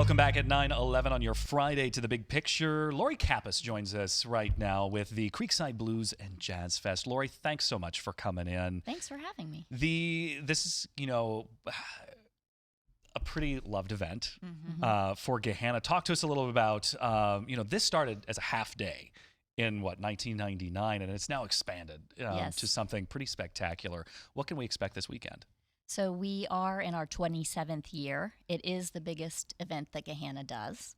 Welcome back at 9/11 on your Friday to the Big Picture. Lori Kappes joins us right now with the Creekside Blues and Jazz Fest. Lori, thanks so much for coming in. Thanks for having me. This is, a pretty loved event for Gahanna. Talk to us a little bit about, this started as a half day in 1999, and it's now expanded to something pretty spectacular. What can we expect this weekend? So we are in our 27th year. It is the biggest event that Gahanna does.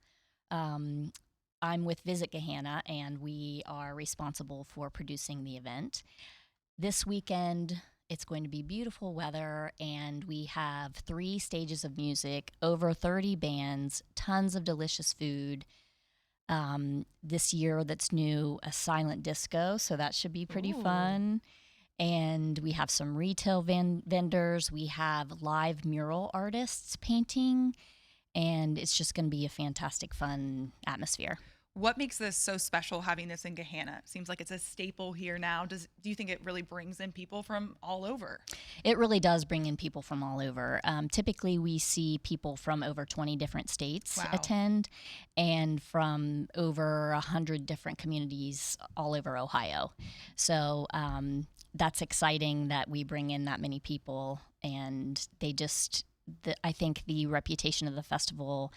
I'm with Visit Gahanna, and we are responsible for producing the event. This weekend, it's going to be beautiful weather, and we have 3 stages of music, over 30 bands, tons of delicious food. This year that's new, a silent disco, so that should be pretty fun. And we have some retail vendors. We have live mural artists painting, and it's just going to be a fantastic, fun atmosphere. What makes this so special having this in Gahanna? Seems like it's a staple here now. Do you think it really brings in people from all over? It really does bring in people from all over. Typically, we see people from over 20 different states attend, and from over 100 different communities all over Ohio. So that's exciting that we bring in that many people, and I think the reputation of the festival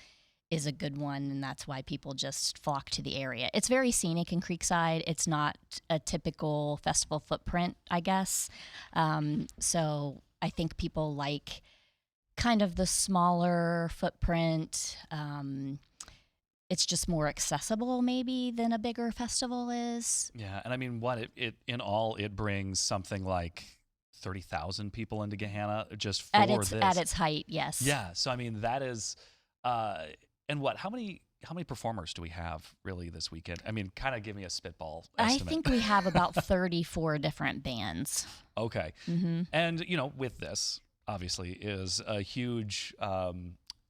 is a good one, and that's why people just flock to the area. It's very scenic in Creekside. It's not a typical festival footprint, I guess. So I think people like kind of the smaller footprint. It's just more accessible maybe than a bigger festival is. Yeah, and I mean, it brings something like 30,000 people into Gahanna just for this. At its height, yes. Yeah, so I mean, that is, and how many performers do we have really this weekend? I mean, kind of give me a spitball estimate. I think we have about 34 different bands. Okay. And, with this, obviously, is a huge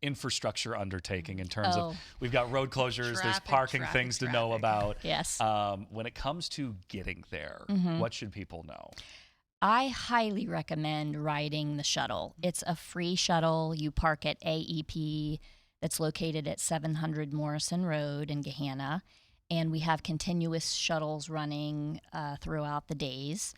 infrastructure undertaking in terms of we've got road closures, there's parking things to know about. Yes. When it comes to getting there, what should people know? I highly recommend riding the shuttle. It's a free shuttle. You park at AEP that's located at 700 Morrison Road in Gahanna, and we have continuous shuttles running throughout the days,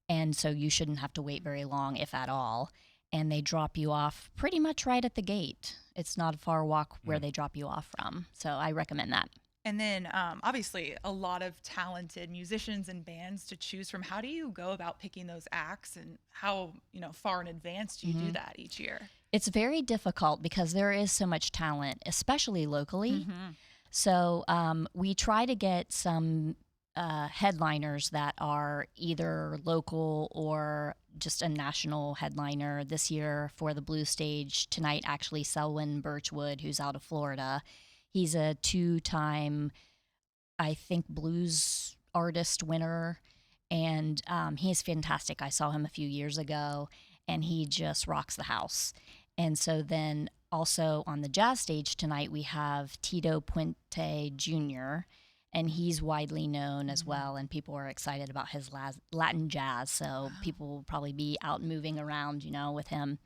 and so you shouldn't have to wait very long, if at all. And they drop you off pretty much right at the gate. It's not a far walk where they drop you off from. So I recommend that. And then obviously a lot of talented musicians and bands to choose from. How do you go about picking those acts, and how far in advance do you do that each year? It's very difficult because there is so much talent, especially locally. So we try to get some headliners that are either local or just a national headliner. This year for the Blue Stage tonight, actually, Selwyn Birchwood, who's out of Florida. He's a 2-time, I think, blues artist winner, and he's fantastic. I saw him a few years ago, and he just rocks the house. And so then also on the jazz stage tonight, we have Tito Puente Jr., and he's widely known as well, and people are excited about his Latin jazz, so people will probably be out moving around, with him.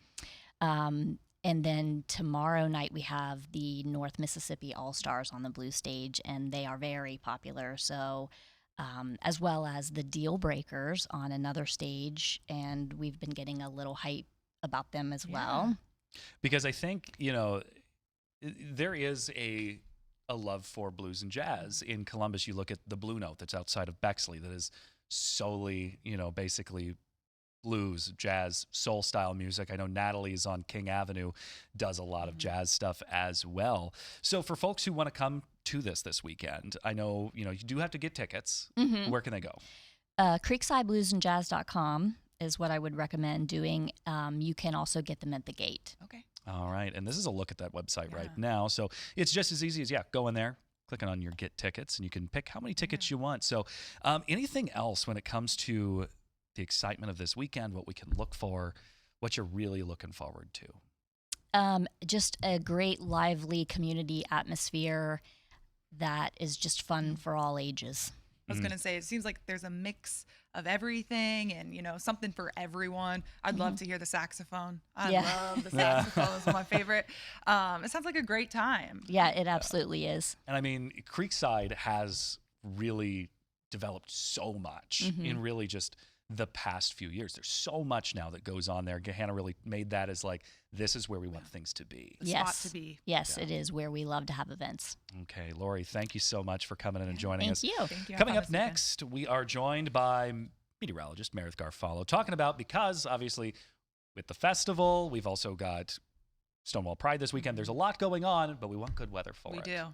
And then tomorrow night we have the North Mississippi All-Stars on the Blue Stage, and they are very popular, so as well as the Deal Breakers on another stage, and we've been getting a little hype about them as well. Because I think, there is a love for blues and jazz. In Columbus, you look at the Blue Note that's outside of Bexley that is solely, basically blues, jazz, soul style music. I know Natalie's on King Avenue does a lot of jazz stuff as well. So for folks who want to come to this weekend, I know, you do have to get tickets. Where can they go? Creeksidebluesandjazz.com is what I would recommend doing. You can also get them at the gate. Okay. All right. And this is a look at that website right now. So it's just as easy as, go in there, clicking on your get tickets, and you can pick how many tickets you want. So anything else when it comes to the excitement of this weekend, what we can look for, what you're really looking forward to? Just a great, lively community atmosphere that is just fun for all ages. I was going to say, it seems like there's a mix of everything and, something for everyone. I'd love to hear the saxophone. I love the saxophone. It's my favorite. It sounds like a great time. Yeah, it absolutely is. And I mean, Creekside has really developed so much in really just the past few years. There's so much now that goes on there. Gahanna really made that as like, this is where we want things to be. The spot to be. Yes, it is where we love to have events. Okay, Lori, thank you so much for coming in and joining us. Thank you. Thank you. Coming up next, we are joined by meteorologist Meredith Garfalo, talking about, because obviously with the festival, we've also got Stonewall Pride this weekend. There's a lot going on, but we want good weather for it. We do.